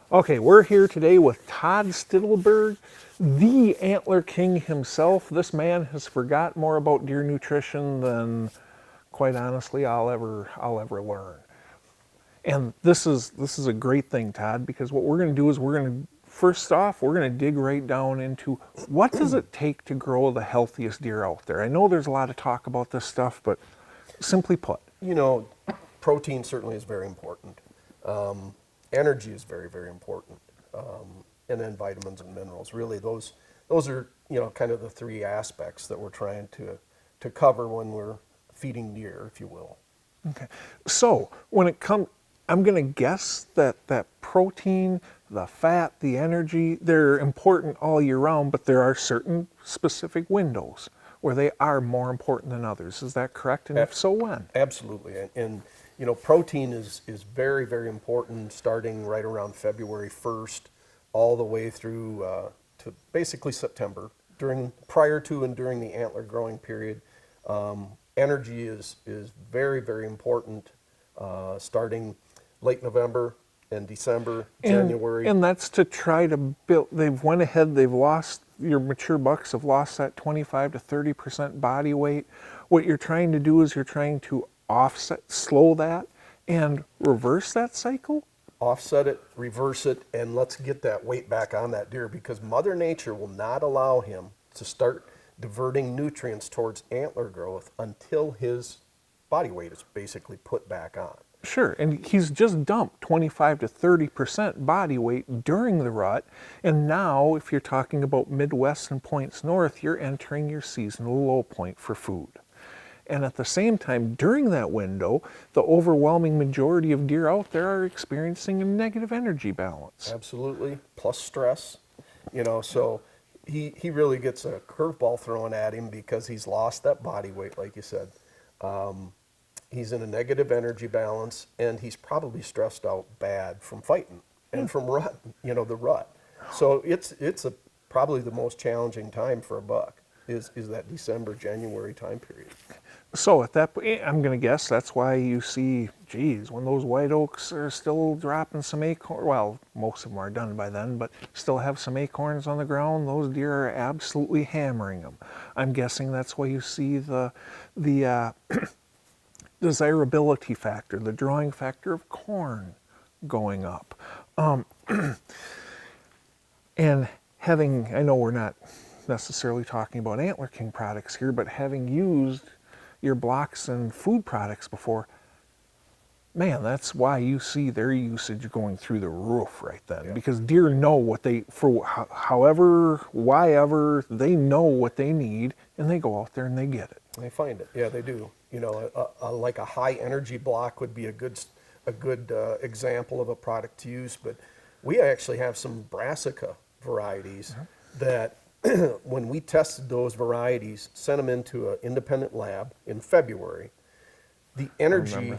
Okay, we're here today with Todd Stittelberg, the Antler King himself. This man has forgot more about deer nutrition than, quite honestly, I'll ever learn. And this is a great thing, Todd, because what we're going to do is first off, we're going to dig right down into what does it take to grow the healthiest deer out there. I know there's a lot of talk about this stuff, but simply put, You know, protein certainly is very important. Energy is very, very important. And then vitamins and minerals. Really, those are, kind of the three aspects that we're trying to cover when we're feeding deer, if you will. okay. So when it comes, I'm going to guess that protein, the fat, the energy, they're important all year round, but there are certain specific windows where they are more important than others. Is that correct? And if so, when? Absolutely. And protein is very, very important starting right around February 1st all the way through to basically September, prior to and during the antler growing period. Energy is very, very important starting late November and December, January. And that's to try to build, they've went ahead, they've lost, your mature bucks have lost that 25 to 30% body weight. What you're trying to do is you're trying to slow that and reverse that cycle. Offset it, reverse it, and let's get that weight back on that deer because Mother Nature will not allow him to start diverting nutrients towards antler growth until his body weight is basically put back on. Sure, and he's just dumped 25 to 30% body weight during the rut, and now if you're talking about Midwest and points north, you're entering your seasonal low point for food. And at the same time, during that window, the overwhelming majority of deer out there are experiencing a negative energy balance. Absolutely, plus stress. So he really gets a curveball thrown at him because he's lost that body weight, like you said. He's in a negative energy balance, and he's probably stressed out bad from fighting and from the rut. So it's probably the most challenging time for a buck is that December, January time period. So at that point, I'm going to guess that's why you see, geez, when those white oaks are still dropping some acorns, well, most of them are done by then, but still have some acorns on the ground, those deer are absolutely hammering them. I'm guessing that's why you see the desirability factor, the drawing factor of corn going up. And having, I know we're not necessarily talking about Antler King products here, but having used your blocks and food products before, man, that's why you see their usage going through the roof right then. Yeah. Because deer know what they, for however, why ever, they know what they need, and they go out there and they get it. They find it. Yeah, they do. Like a high energy block would be a good example of a product to use. But we actually have some Brassica varieties that when we tested those varieties, sent them into an independent lab in February, the energy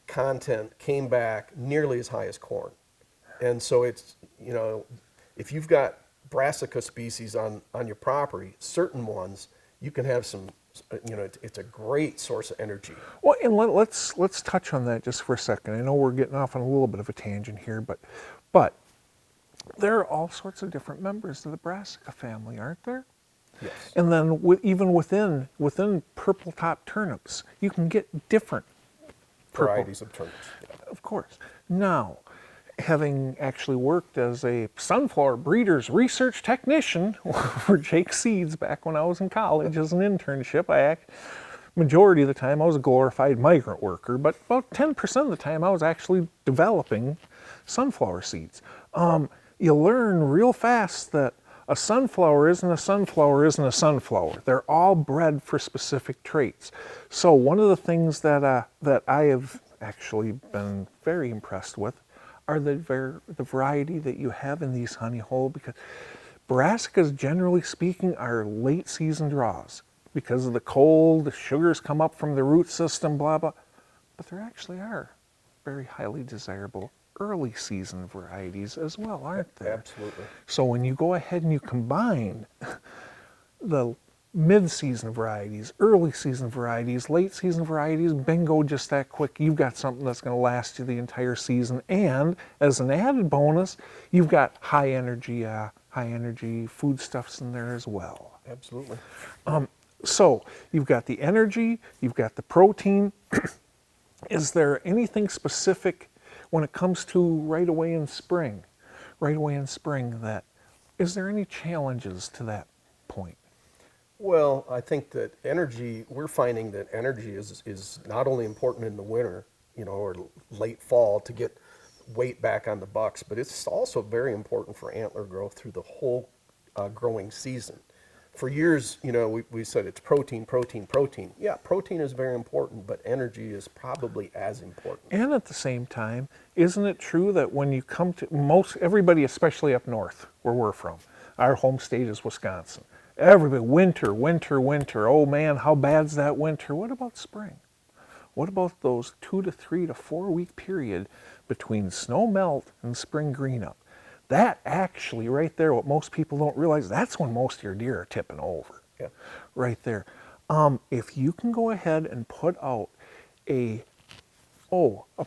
content came back nearly as high as corn. And so it's, if you've got Brassica species on your property, certain ones, you can have some, it's a great source of energy. Well, and let's touch on that just for a second. I know we're getting off on a little bit of a tangent here, but there are all sorts of different members of the Brassica family, aren't there? Yes. And then even within purple top turnips, you can get different Varieties of turnips. Yeah. Of course. Now, having actually worked as a sunflower breeder's research technician for Jake Seeds back when I was in college as an internship, majority of the time I was a glorified migrant worker, but about 10% of the time I was actually developing sunflower seeds. You learn real fast that a sunflower isn't a sunflower isn't a sunflower. They're all bred for specific traits. So one of the things that I have actually been very impressed with are the variety that you have in these honey hole, because Brassicas, generally speaking, are late season draws because of the cold, the sugars come up from the root system, blah, blah. But there actually are very highly desirable early season varieties as well, aren't there? Absolutely. So when you go ahead and you combine the mid-season varieties, early season varieties, late season varieties, bingo, just that quick. You've got something that's going to last you the entire season. And as an added bonus, you've got high energy foodstuffs in there as well. Absolutely. So you've got the energy, you've got the protein. Is there anything specific when it comes to right away in spring, that, is there any challenges to that point? Well, I think that energy, we're finding that energy is not only important in the winter, or late fall to get weight back on the bucks, but it's also very important for antler growth through the whole growing season. For years, we said it's protein, protein, protein. Yeah, protein is very important, but energy is probably as important. And at the same time, isn't it true that when you come to everybody, especially up north where we're from, our home state is Wisconsin. Everybody, winter, winter, winter. Oh man, how bad's that winter? What about spring? What about those 2 to 3 to 4 week period between snow melt and spring green up? That actually, right there, what most people don't realize, that's when most of your deer are tipping over. Yeah. Right there. If you can go ahead and put out a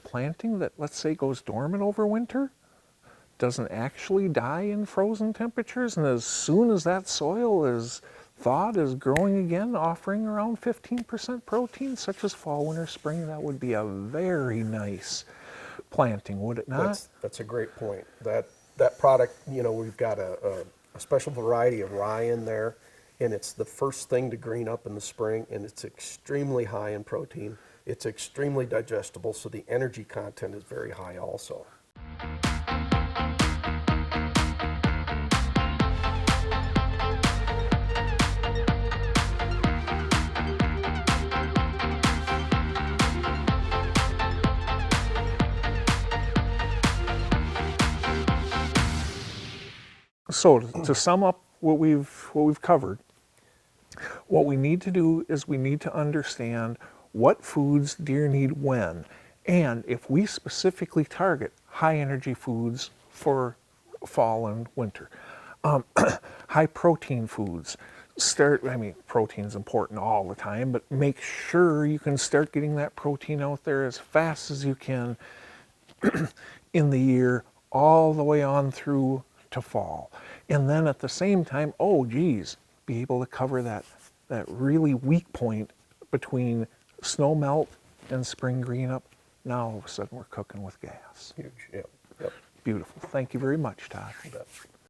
planting that, let's say, goes dormant over winter, doesn't actually die in frozen temperatures, and as soon as that soil is thawed, is growing again, offering around 15% protein, such as fall, winter, spring, that would be a very nice planting, would it not? That's a great point. That product, we've got a special variety of rye in there, and it's the first thing to green up in the spring, and it's extremely high in protein. It's extremely digestible, so the energy content is very high also. So to sum up what we've covered, what we need to do is we need to understand what foods deer need when, and if we specifically target high energy foods for fall and winter, high protein foods. Protein is important all the time, but make sure you can start getting that protein out there as fast as you can in the year, all the way on through to fall. And then at the same time, be able to cover that really weak point between snow melt and spring green up. Now all of a sudden we're cooking with gas. Huge, yeah. Yep. Beautiful. Thank you very much, Todd. You bet.